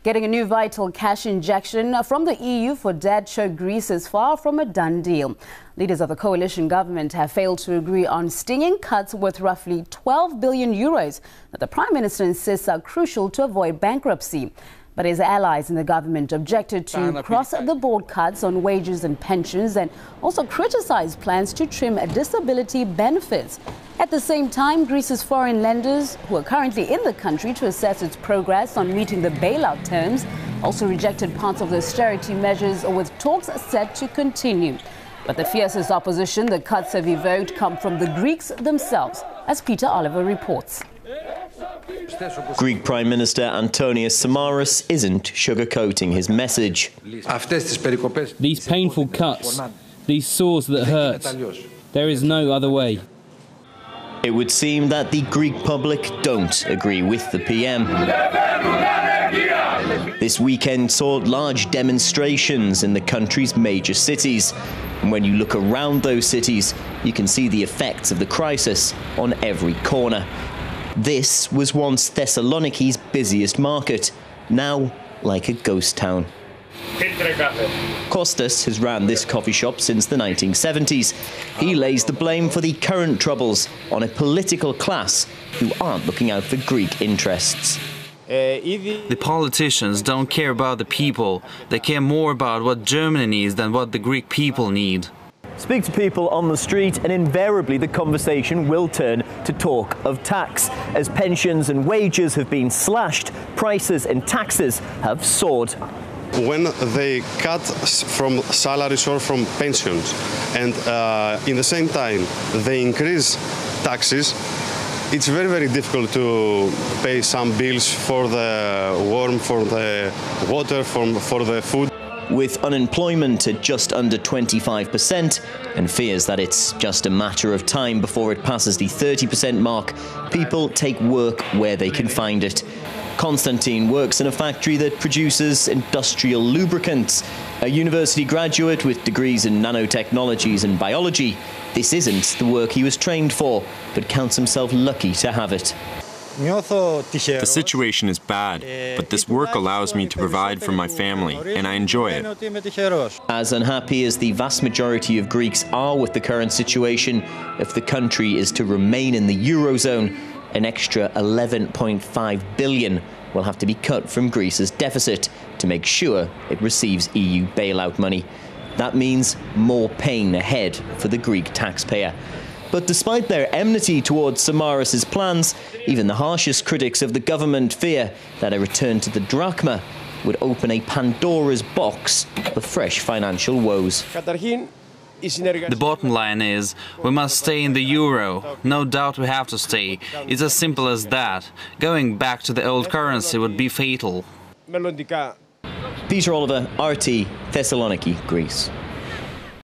Getting a new vital cash injection from the EU for debt-choked Greece is far from a done deal. Leaders of the coalition government have failed to agree on stinging cuts worth roughly 12 billion euros that the Prime Minister insists are crucial to avoid bankruptcy. But his allies in the government objected to cross-the-board cuts on wages and pensions and also criticised plans to trim disability benefits. At the same time, Greece's foreign lenders, who are currently in the country to assess its progress on meeting the bailout terms, also rejected parts of the austerity measures, with talks set to continue. But the fiercest opposition the cuts have evoked come from the Greeks themselves, as Peter Oliver reports. Greek Prime Minister Antonis Samaras isn't sugarcoating his message. These painful cuts, these sores that hurt, there is no other way. It would seem that the Greek public don't agree with the PM. This weekend saw large demonstrations in the country's major cities. And when you look around those cities, you can see the effects of the crisis on every corner. This was once Thessaloniki's busiest market, now like a ghost town. Kostas has ran this coffee shop since the 1970s. He lays the blame for the current troubles on a political class who aren't looking out for Greek interests. The politicians don't care about the people. They care more about what Germany needs than what the Greek people need. Speak to people on the street and invariably the conversation will turn to talk of tax. As pensions and wages have been slashed, prices and taxes have soared. When they cut from salaries or from pensions and in the same time they increase taxes, it's very, very difficult to pay some bills for the warmth, for the water, for the food. With unemployment at just under 25% and fears that it's just a matter of time before it passes the 30% mark, people take work where they can find it. Konstantin works in a factory that produces industrial lubricants. A university graduate with degrees in nanotechnologies and biology, this isn't the work he was trained for, but counts himself lucky to have it. The situation is bad, but this work allows me to provide for my family, and I enjoy it. As unhappy as the vast majority of Greeks are with the current situation, if the country is to remain in the Eurozone, an extra 11.5 billion will have to be cut from Greece's deficit to make sure it receives EU bailout money. That means more pain ahead for the Greek taxpayer. But despite their enmity towards Samaras' plans, even the harshest critics of the government fear that a return to the drachma would open a Pandora's box of fresh financial woes. The bottom line is, we must stay in the euro. No doubt we have to stay. It's as simple as that. Going back to the old currency would be fatal. Peter Oliver, RT, Thessaloniki, Greece.